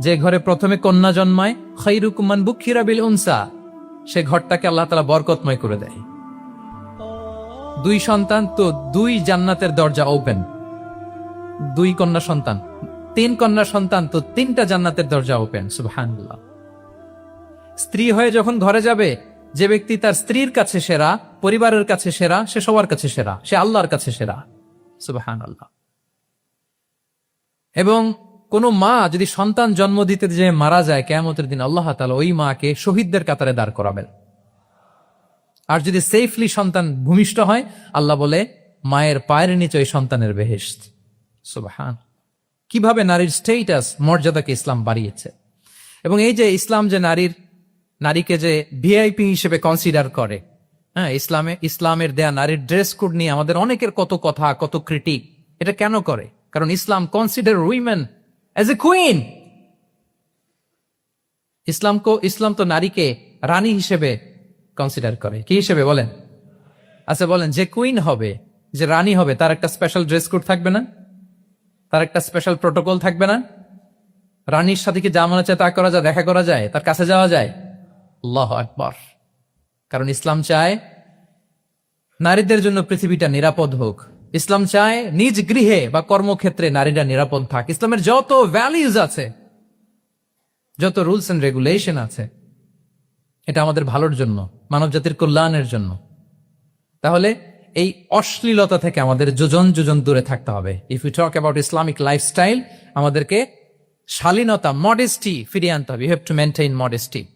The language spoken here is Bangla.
যে ঘরে প্রথমে কন্যা জন্মায়, খাইরুকুম মান বুক্খিরা বিল উনসা, সে ঘরটাকে আল্লাহ তাআলা বরকতময় করে দেয়। 2 সন্তান তো 2 জান্নাতের দরজা ওপেন। 2 কন্যা সন্তান, 3 কন্যা সন্তান তো 3টা জান্নাতের দরজা ওপেন। সুবহানাল্লাহ। স্ত্রী হয়ে যখন ঘরে যাবে, যে ব্যক্তি তার স্ত্রীর কাছে সেরা, পরিবারের কাছে সেরা, সে সবার কাছে সেরা, সে আল্লাহর কাছে সেরা। সুবহানাল্লাহ। এবং কোন মা যদি সন্তান জন্ম দিতে যে মারা যায়, কিয়ামতের দিন আল্লাহ তাআলা ওই মাকে শহীদদের কাতারে দাঁড় করাবেন। আর যদি সেফলি সন্তান ভূমিষ্ঠ হয়, আল্লাহ বলে মায়ের পায়ের নিচে ওই সন্তানের বেহেশত। সুবহান। কিভাবে নারীর স্টেটাস, মর্যাদাকে ইসলাম বাড়িয়েছে। এবং এই যে ইসলাম যে নারীকে যে ভিআইপি হিসেবে কনসিডার করে, হ্যাঁ, ইসলামের দেয়া নারীর ড্রেস কোড নিয়ে আমাদের অনেকের কত কথা, কত ক্রিটিক। এটা কেন করে? কারণ Islam consider women as a queen. Islam তো নারীকে রানী হিসেবে কনসিডার করে। কি হিসেবে বলেন? আচ্ছা বলেন, যে কুইন হবে, যে রানী হবে, তার একটা স্পেশাল ড্রেস কোড থাকবে না? তার একটা স্পেশাল প্রোটোকল থাকবে না? রানীর সাথে কি যা মনে চায় তা করা যায়, দেখা করা যায়, তার কাছে যাওয়া যায়? আল্লাহু আকবার। কারণ ইসলাম চায় নারীদের জন্য পৃথিবীটা নিরাপদ হোক। ইসলাম চায় নিজ গৃহে বা কর্মক্ষেত্রে নারীরা নিরাপদ থাক। ইসলামের যত ভ্যালিউজ আছে, যত রুলস এন্ড রেগুলেশন আছে, এটা আমাদের ভালোর জন্য, মানব জাতির কল্যাণের জন্য। তাহলে এই অশ্লীলতা থেকে আমাদের যোজন যোজন দূরে থাকতে হবে। If you talk about Islamic lifestyle, আমাদেরকে শালীনতা, মডেস্টি ফিরিয়ে আনতে হবে। You have to maintain modesty.